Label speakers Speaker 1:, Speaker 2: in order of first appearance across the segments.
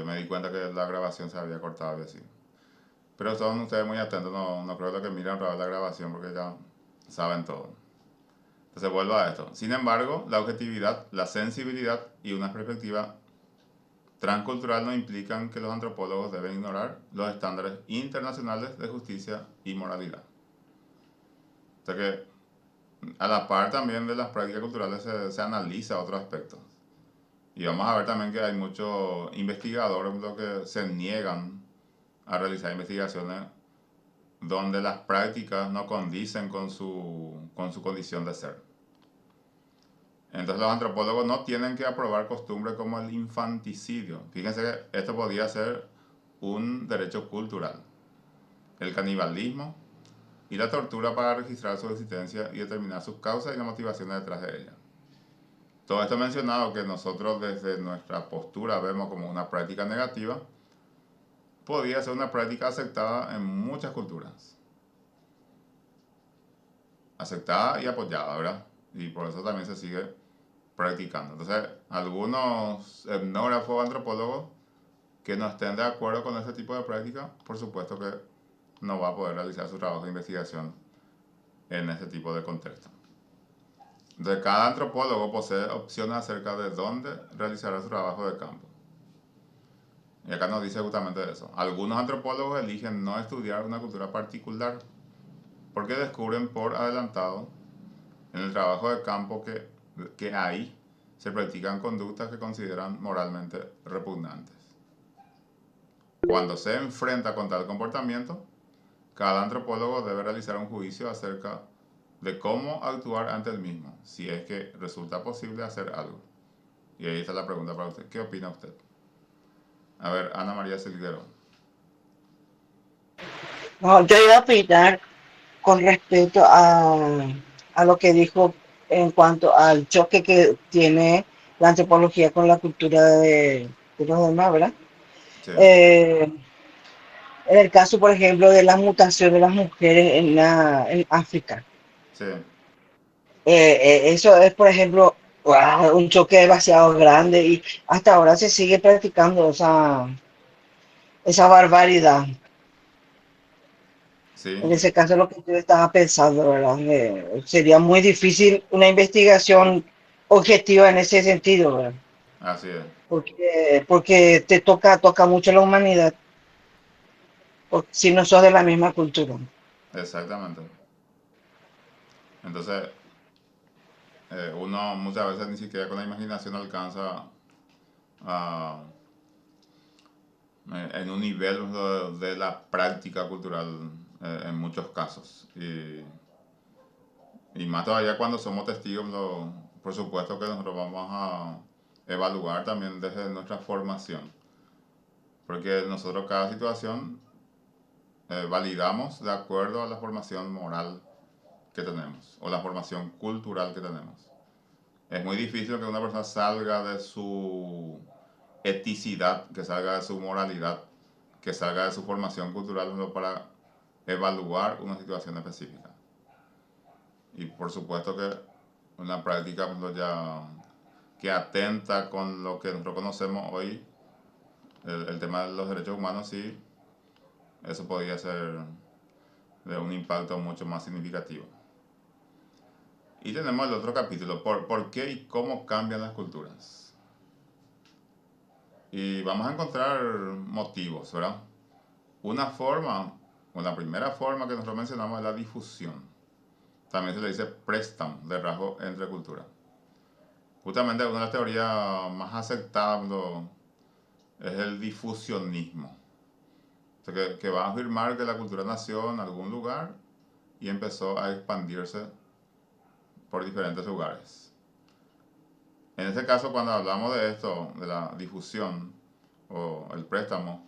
Speaker 1: Me di cuenta que la grabación se había cortado y así. Pero son ustedes muy atentos, no creo que miran otra vez la grabación porque ya saben todo. Entonces vuelvo a esto. Sin embargo, la objetividad, la sensibilidad y una perspectiva transcultural no implican que los antropólogos deben ignorar los estándares internacionales de justicia y moralidad. O sea que a la par también de las prácticas culturales se analiza otros aspectos. Y vamos a ver también que hay muchos investigadores que se niegan a realizar investigaciones donde las prácticas no condicen con su condición de ser. Entonces los antropólogos no tienen que aprobar costumbres como el infanticidio. Fíjense que esto podría ser un derecho cultural. El canibalismo y la tortura para registrar su existencia y determinar sus causas y las motivaciones detrás de ella. Todo esto mencionado que nosotros desde nuestra postura vemos como una práctica negativa, podría ser una práctica aceptada en muchas culturas. Aceptada y apoyada, ¿verdad? Y por eso también se sigue practicando. Entonces, algunos etnógrafos, antropólogos que no estén de acuerdo con este tipo de práctica, por supuesto que no va a poder realizar su trabajo de investigación en ese tipo de contexto. Entonces, cada antropólogo posee opciones acerca de dónde realizará su trabajo de campo. Y acá nos dice justamente eso. Algunos antropólogos eligen no estudiar una cultura particular porque descubren por adelantado en el trabajo de campo que ahí se practican conductas que consideran moralmente repugnantes. Cuando se enfrenta con tal comportamiento, cada antropólogo debe realizar un juicio acerca de cómo actuar ante el mismo, si es que resulta posible hacer algo. Y ahí está la pregunta para usted. ¿Qué opina usted? A ver, Ana María Silguero.
Speaker 2: No, yo iba a opinar con respecto a lo que dijo en cuanto al choque que tiene la antropología con la cultura de los demás, ¿verdad?
Speaker 1: Sí,
Speaker 2: Eh, en el caso, por ejemplo, de la mutación de las mujeres en África.
Speaker 1: sí,
Speaker 2: Eso es, por ejemplo, un choque demasiado grande y hasta ahora se sigue practicando esa barbaridad. En
Speaker 1: sí,
Speaker 2: ese caso, lo que yo estaba pensando, ¿verdad? Sería muy difícil una investigación objetiva en ese sentido, ¿verdad?
Speaker 1: así es,
Speaker 2: Porque te toca mucho la humanidad, si no sos de la misma cultura.
Speaker 1: exactamente. Entonces, uno muchas veces ni siquiera con la imaginación alcanza a, en un nivel de la práctica cultural en muchos casos. Y más todavía cuando somos testigos, por supuesto que nosotros vamos a evaluar también desde nuestra formación. Porque nosotros cada situación validamos de acuerdo a la formación moral que tenemos o la formación cultural que tenemos. Es muy difícil que una persona salga de su eticidad, que salga de su moralidad, que salga de su formación cultural para evaluar una situación específica. Y por supuesto que una práctica ya que atenta con lo que nosotros conocemos hoy, el tema de los derechos humanos, sí, eso podría ser de un impacto mucho más significativo. Y tenemos el otro capítulo, por qué y cómo cambian las culturas. Y vamos a encontrar motivos, ¿verdad? Una forma, o la primera forma que nosotros mencionamos es la difusión. También se le dice préstamo de rasgo entre culturas. Justamente una de las teorías más aceptadas es el difusionismo. O sea, que va a afirmar que la cultura nació en algún lugar y empezó a expandirse por diferentes lugares. En este caso, cuando hablamos de esto, de la difusión o el préstamo,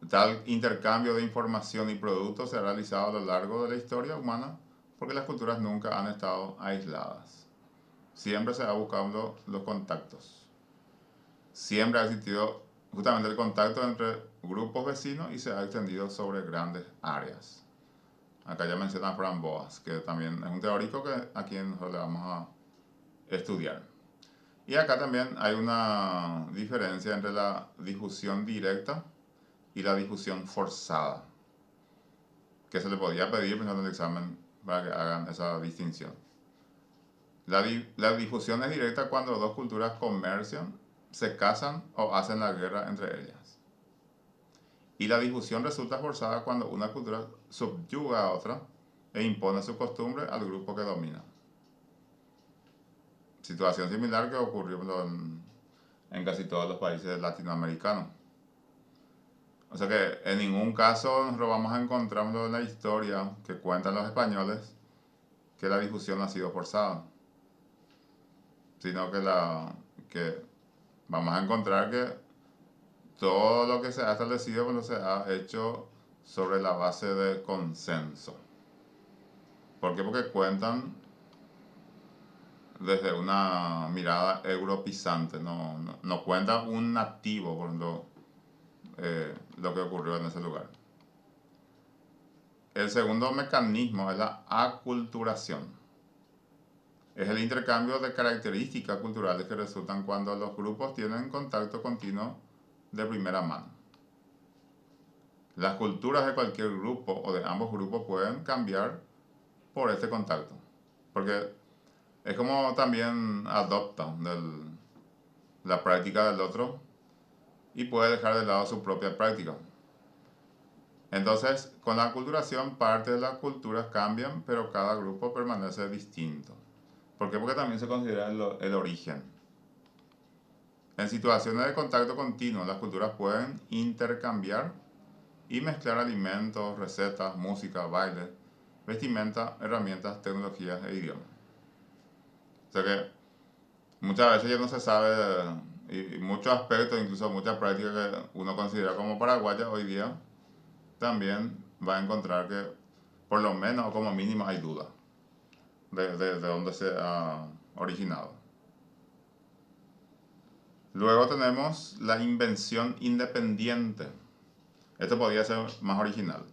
Speaker 1: tal intercambio de información y productos se ha realizado a lo largo de la historia humana porque las culturas nunca han estado aisladas. Siempre se ha buscado los contactos. Siempre ha existido justamente el contacto entre grupos vecinos y se ha extendido sobre grandes áreas. Acá ya menciona Fran Boas, que también es un teórico que a quien nosotros le vamos a estudiar. Y acá también hay una diferencia entre la difusión directa y la difusión forzada, que se le podía pedir en el examen para que hagan esa distinción. La difusión es directa cuando dos culturas comercian, se casan o hacen la guerra entre ellas. Y la difusión resulta forzada cuando una cultura subyuga a otra e impone su costumbre al grupo que domina. Situación similar que ocurrió en casi todos los países latinoamericanos. O sea que en ningún caso nosotros vamos a encontrar en la historia que cuentan los españoles que la difusión ha sido forzada, sino que vamos a encontrar que todo lo que se ha establecido se ha hecho sobre la base de consenso. ¿Por qué? Porque cuentan desde una mirada europeizante, no cuenta un nativo, por ejemplo, lo que ocurrió en ese lugar. El segundo mecanismo es la aculturación. Es el intercambio de características culturales que resultan cuando los grupos tienen contacto continuo de primera mano. Las culturas de cualquier grupo o de ambos grupos pueden cambiar por este contacto, porque es como también adoptan la práctica del otro y puede dejar de lado su propia práctica. Entonces, con la aculturación, parte de las culturas cambian, pero cada grupo permanece distinto. ¿Por qué? Porque también se considera el origen. En situaciones de contacto continuo, las culturas pueden intercambiar y mezclar alimentos, recetas, música, baile, vestimenta, herramientas, tecnologías e idiomas. O sea que muchas veces ya no se sabe, y muchos aspectos, incluso muchas prácticas que uno considera como paraguayas hoy día, también va a encontrar que por lo menos o como mínimo hay duda de dónde se ha originado. Luego tenemos la invención independiente. Esto podría ser más original.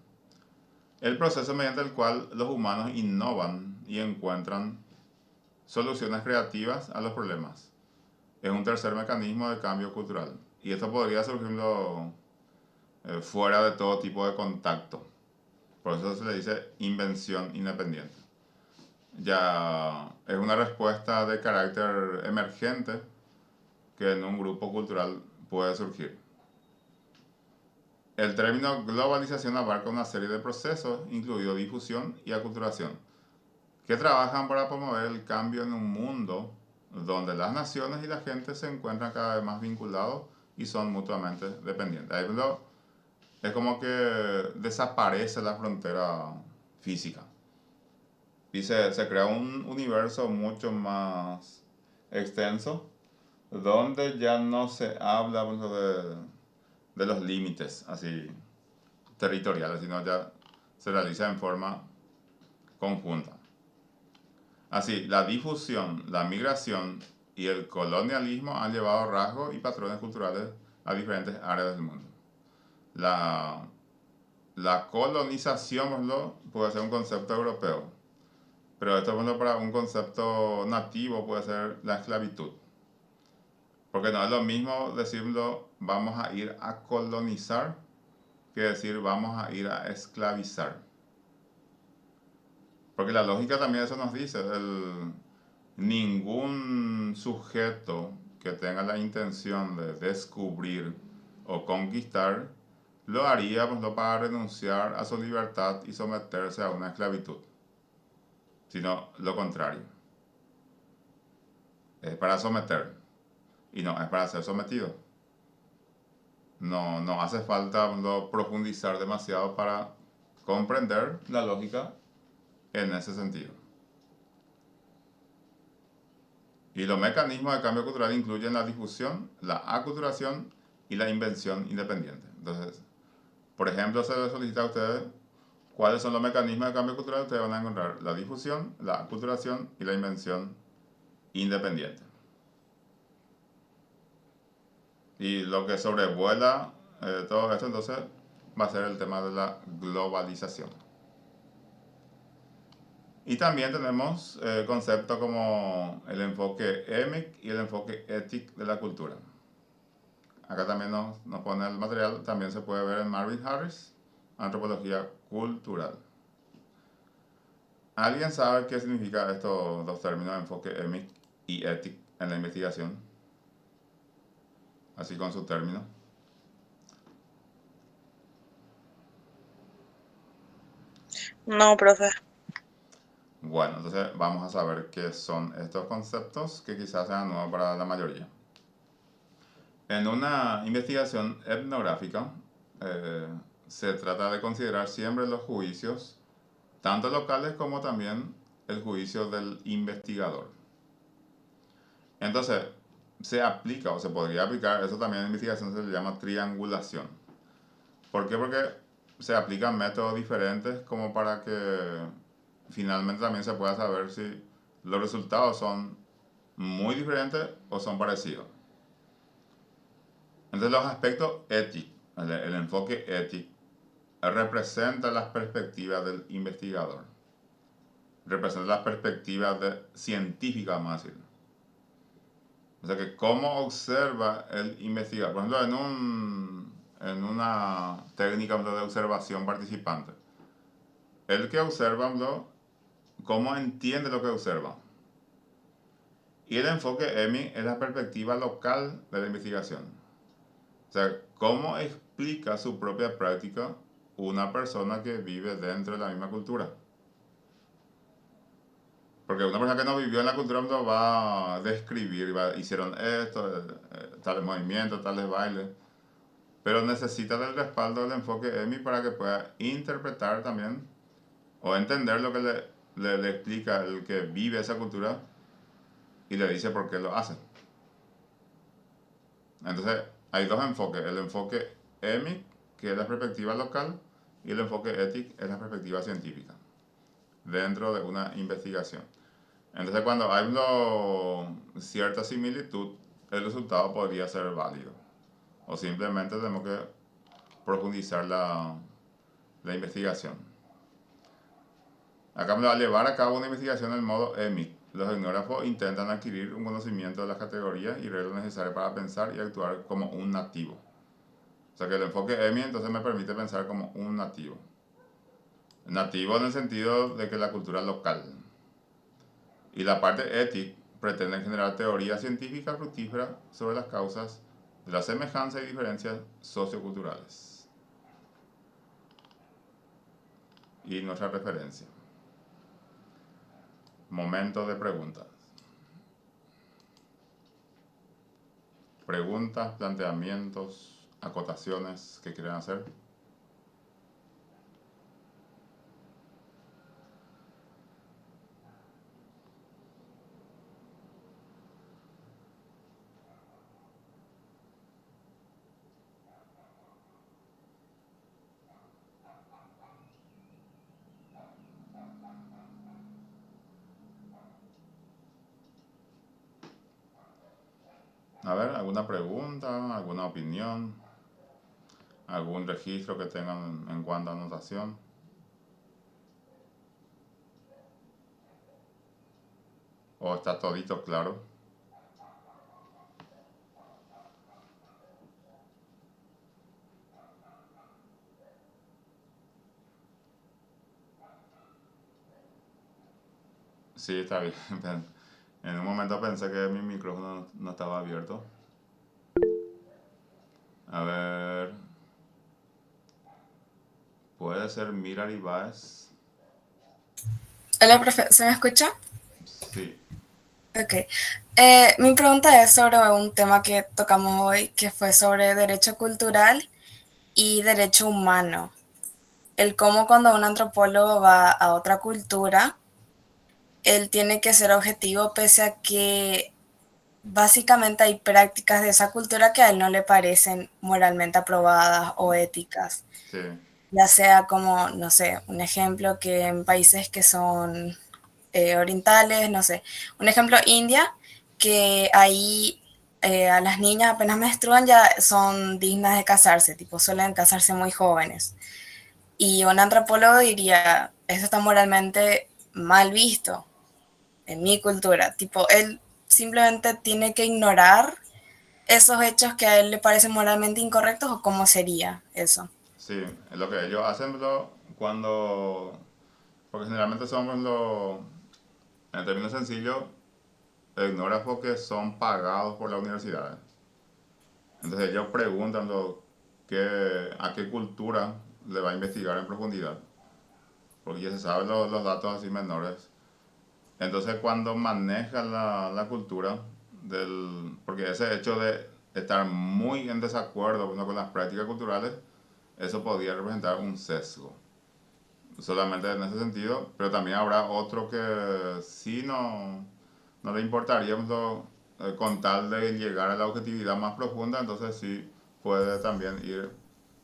Speaker 1: El proceso mediante el cual los humanos innovan y encuentran soluciones creativas a los problemas. Es un tercer mecanismo de cambio cultural. Y esto podría surgir fuera de todo tipo de contacto. Por eso se le dice invención independiente. Ya es una respuesta de carácter emergente que en un grupo cultural puede surgir. El término globalización abarca una serie de procesos, incluido difusión y aculturación, que trabajan para promover el cambio en un mundo donde las naciones y la gente se encuentran cada vez más vinculados y son mutuamente dependientes. Ahí es como que desaparece la frontera física y se crea un universo mucho más extenso donde ya no se habla de los límites así territoriales, sino ya se realiza en forma conjunta. Así, la difusión, la migración y el colonialismo han llevado rasgos y patrones culturales a diferentes áreas del mundo. La colonización, por ejemplo, puede ser un concepto europeo, pero esto, por ejemplo, para un concepto nativo puede ser la esclavitud. Porque no es lo mismo decirlo vamos a ir a colonizar que decir vamos a ir a esclavizar. Porque la lógica también eso nos dice, ningún sujeto que tenga la intención de descubrir o conquistar lo haría para renunciar a su libertad y someterse a una esclavitud, sino lo contrario. Es para someter y no es para ser sometido. No hace falta profundizar demasiado para comprender la lógica en ese sentido. Y los mecanismos de cambio cultural incluyen la difusión, la aculturación y la invención independiente. Entonces, por ejemplo, se les solicita a ustedes cuáles son los mecanismos de cambio cultural. Ustedes van a encontrar la difusión, la aculturación y la invención independiente. Y lo que sobrevuela todo esto entonces va a ser el tema de la globalización. Y también tenemos conceptos como el enfoque EMIC y el enfoque ETIC de la cultura. Acá también nos pone el material, también se puede ver en Marvin Harris, Antropología Cultural. ¿Alguien sabe qué significa estos dos términos, enfoque EMIC y ETIC, en la investigación? Así con su término.
Speaker 3: No, profe.
Speaker 1: Bueno, entonces vamos a saber qué son estos conceptos que quizás sean nuevos para la mayoría. En una investigación etnográfica eh, se trata de considerar siempre los juicios, tanto locales como también el juicio del investigador. Entonces, se aplica o se podría aplicar, eso también en investigación se le llama triangulación. ¿Por qué? Porque se aplican métodos diferentes como para que finalmente también se pueda saber si los resultados son muy diferentes o son parecidos. Entonces los aspectos éticos, el enfoque ético, representa las perspectivas del investigador. Representa las perspectivas científicas, vamos a decir. O sea que cómo observa el investigador. Por ejemplo, en una técnica de observación participante. El que observa, cómo entiende lo que observa. Y el enfoque EMI es la perspectiva local de la investigación. O sea, cómo explica su propia práctica una persona que vive dentro de la misma cultura. Porque una persona que no vivió en la cultura va a describir, hicieron esto, tales movimientos, tales bailes, pero necesita del respaldo del enfoque EMI para que pueda interpretar también o entender lo que le explica el que vive esa cultura y le dice por qué lo hace. Entonces, hay dos enfoques, el enfoque EMI, que es la perspectiva local, y el enfoque ético es la perspectiva científica, dentro de una investigación. Entonces, cuando hay cierta similitud, el resultado podría ser válido. O simplemente tenemos que profundizar la investigación. Acá me va a llevar a cabo una investigación en el modo EMI. Los etnógrafos intentan adquirir un conocimiento de las categorías y reglas necesarias para pensar y actuar como un nativo. O sea que el enfoque EMI entonces me permite pensar como un nativo. Nativo en el sentido de que la cultura local. Y la parte ética pretende generar teorías científicas fructíferas sobre las causas de las semejanzas y diferencias socioculturales. Y nuestra referencia. Momento de preguntas. Preguntas, planteamientos, acotaciones que quieran hacer. A ver, ¿alguna pregunta, alguna opinión, algún registro que tengan en cuanto a anotación? ¿O está todito claro? Sí, está bien. En un momento pensé que mi micrófono no estaba abierto. A ver. Puede ser Mirar Ibáez.
Speaker 3: Hola, profe. ¿Se me escucha?
Speaker 1: Sí.
Speaker 3: Ok. Mi pregunta es sobre un tema que tocamos hoy, que fue sobre derecho cultural y derecho humano. El cómo cuando un antropólogo va a otra cultura, él tiene que ser objetivo pese a que básicamente hay prácticas de esa cultura que a él no le parecen moralmente aprobadas o éticas.
Speaker 1: Sí.
Speaker 3: Ya sea como, no sé, un ejemplo que en países que son orientales, no sé, un ejemplo India, que ahí a las niñas apenas menstruan ya son dignas de casarse, tipo suelen casarse muy jóvenes. Y un antropólogo diría, eso está moralmente mal visto en mi cultura. Tipo, él simplemente tiene que ignorar esos hechos que a él le parecen moralmente incorrectos o cómo sería eso.
Speaker 1: Sí, es lo que ellos hacen cuando... Porque generalmente son en términos sencillos, ignógrafos que son pagados por las universidades. Entonces ellos preguntan a qué cultura le va a investigar en profundidad, porque ya se saben los datos así menores. Entonces cuando maneja la cultura, porque ese hecho de estar muy en desacuerdo con las prácticas culturales, eso podría representar un sesgo. Solamente en ese sentido, pero también habrá otro que sí no le importaría con tal de llegar a la objetividad más profunda, entonces sí puede también ir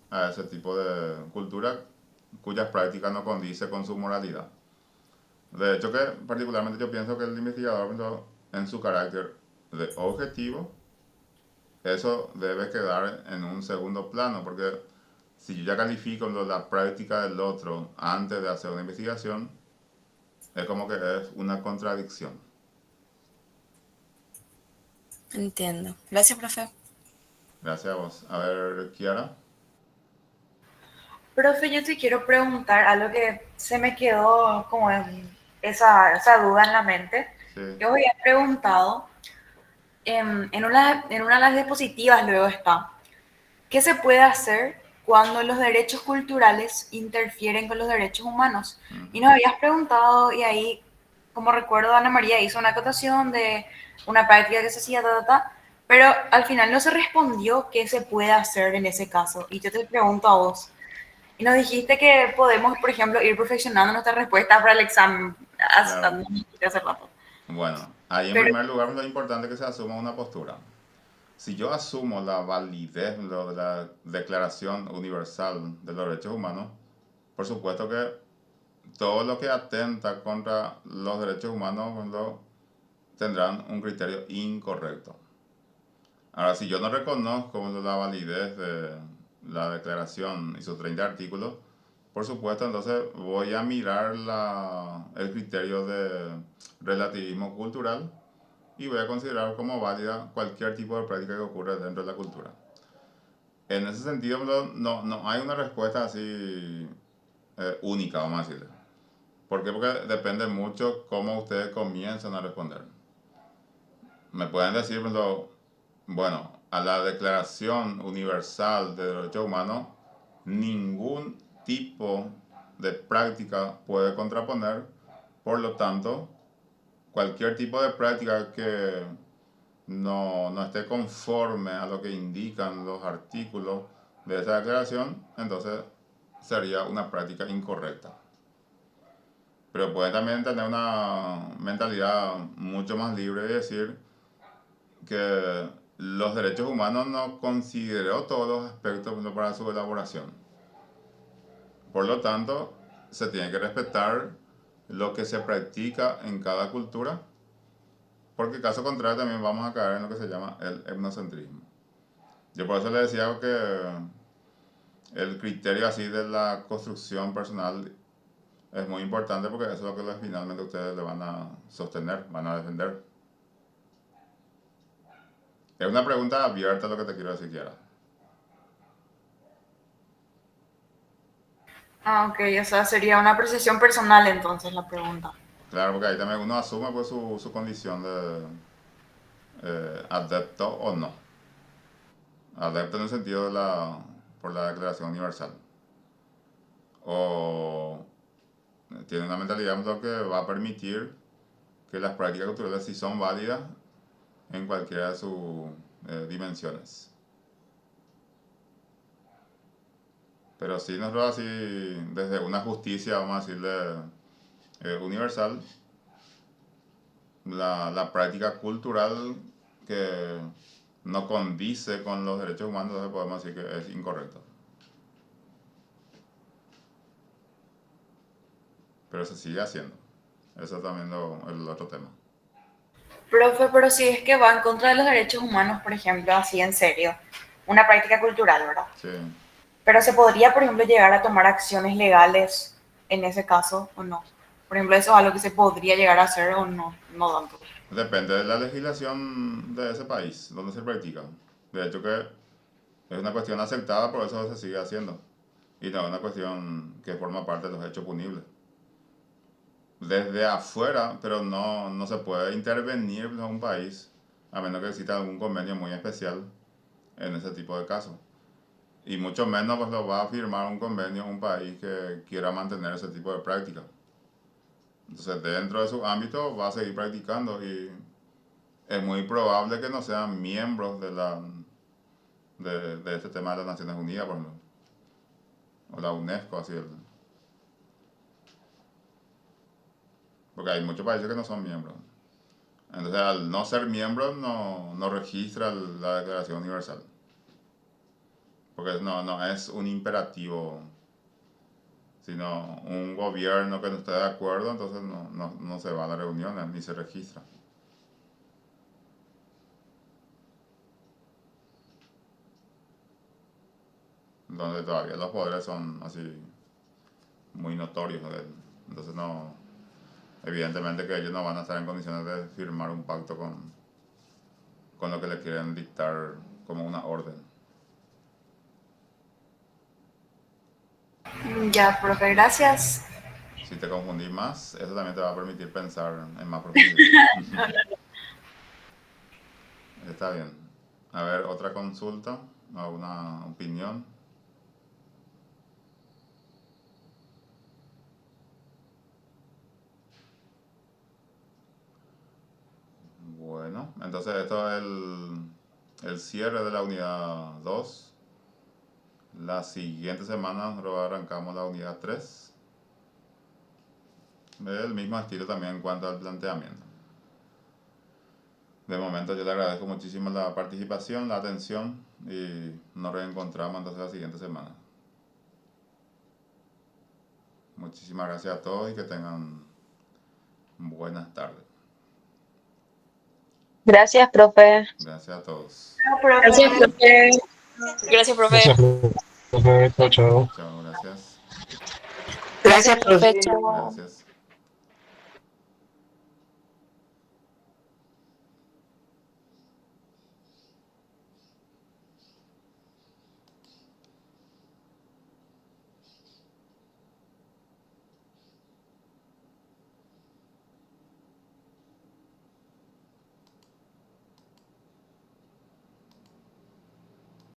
Speaker 1: a ese tipo de cultura cuyas prácticas no condice con su moralidad. De hecho que particularmente yo pienso que el investigador en su carácter de objetivo, eso debe quedar en un segundo plano, porque si yo ya califico la práctica del otro antes de hacer una investigación, es como que es una contradicción.
Speaker 3: Entiendo. Gracias, profe.
Speaker 1: Gracias a vos. A ver, Kiara.
Speaker 4: Profe, yo te quiero preguntar algo que se me quedó como esa duda en la mente.
Speaker 1: Sí.
Speaker 4: Yo había preguntado, en una de las diapositivas luego está, ¿qué se puede hacer cuando los derechos culturales interfieren con los derechos humanos? Y nos habías preguntado, y ahí, como recuerdo, Ana María hizo una acotación de una práctica que se hacía, pero al final no se respondió qué se puede hacer en ese caso. Y yo te pregunto a vos, y nos dijiste que podemos, por ejemplo, ir perfeccionando nuestra respuesta para el examen hasta
Speaker 1: Claro.
Speaker 4: hace rato.
Speaker 1: Bueno, ahí en
Speaker 4: Pero,
Speaker 1: primer lugar es importante que se asuma una postura. Si yo asumo la validez de la Declaración Universal de los Derechos Humanos, por supuesto que todo lo que atenta contra los derechos humanos tendrán un criterio incorrecto. Ahora, si yo no reconozco la validez de la declaración y sus 30 artículos, por supuesto, entonces voy a mirar el criterio de relativismo cultural y voy a considerar como válida cualquier tipo de práctica que ocurra dentro de la cultura. En ese sentido, no hay una respuesta así única, vamos a decirle. ¿Por qué? Porque depende mucho cómo ustedes comienzan a responder. Me pueden decir, bueno, a la Declaración Universal de Derechos Humanos, ningún tipo de práctica puede contraponer, por lo tanto, cualquier tipo de práctica que no esté conforme a lo que indican los artículos de esa declaración, entonces sería una práctica incorrecta. Pero puede también tener una mentalidad mucho más libre y decir que los derechos humanos no consideró todos los aspectos para su elaboración. Por lo tanto, se tiene que respetar lo que se practica en cada cultura, porque caso contrario también vamos a caer en lo que se llama el etnocentrismo. Yo por eso le decía que el criterio así de la construcción personal es muy importante, porque eso es lo que finalmente ustedes le van a sostener, van a defender. Es una pregunta abierta lo que te quiero decir, Kiara.
Speaker 4: ok, o sea, sería una apreciación personal entonces la pregunta.
Speaker 1: Claro, porque ahí también uno asume pues su condición de adepto o no. Adepto en el sentido por la Declaración Universal. O tiene una mentalidad que va a permitir que las prácticas culturales sí son válidas en cualquiera de sus dimensiones. Pero sí nosotros así, desde una justicia, vamos a decirle, universal, la práctica cultural que no condice con los derechos humanos, entonces podemos decir que es incorrecto. Pero se sigue haciendo. Eso es también el otro tema.
Speaker 4: Profe, pero si es que va en contra de los derechos humanos, por ejemplo, así en serio, una práctica cultural, ¿verdad?
Speaker 1: Sí.
Speaker 4: Pero se podría, por ejemplo, llegar a tomar acciones legales en ese caso o no. Por ejemplo, eso es algo que se podría llegar a hacer o no, no tanto.
Speaker 1: Depende de la legislación de ese país, donde se practica. De hecho que es una cuestión aceptada, por eso se sigue haciendo. Y no es una cuestión que forma parte de los hechos punibles. Desde afuera, pero no se puede intervenir en un país, a menos que exista algún convenio muy especial en ese tipo de casos. Y mucho menos pues lo va a firmar un convenio un país que quiera mantener ese tipo de práctica. Entonces dentro de su ámbito va a seguir practicando y es muy probable que no sean miembros de este tema de las Naciones Unidas, por ejemplo. O la UNESCO, así. Porque hay muchos países que no son miembros. Entonces al no ser miembro no registra la Declaración Universal. Porque no es un imperativo, sino un gobierno que no esté de acuerdo, entonces no se va a las reuniones ni se registra. Donde todavía los poderes son así muy notorios. Entonces evidentemente que ellos no van a estar en condiciones de firmar un pacto con lo que le quieren dictar como una orden.
Speaker 4: Ya, profe, gracias.
Speaker 1: Si te confundís más, eso también te va a permitir pensar en más profundidad. Está bien. A ver, otra consulta, alguna opinión. Bueno, entonces esto es el cierre de la unidad 2. La siguiente semana arrancamos la unidad 3. El mismo estilo también en cuanto al planteamiento. De momento yo le agradezco muchísimo la participación, la atención y nos reencontramos entonces la siguiente semana. Muchísimas gracias a todos y que tengan buenas tardes.
Speaker 5: Gracias, profe.
Speaker 1: Gracias a todos.
Speaker 5: Gracias, profe. Gracias, profe.
Speaker 6: Gracias, profe. Chao, chao.
Speaker 1: Chao, gracias.
Speaker 2: Gracias, profe.
Speaker 5: Chao.
Speaker 1: Gracias.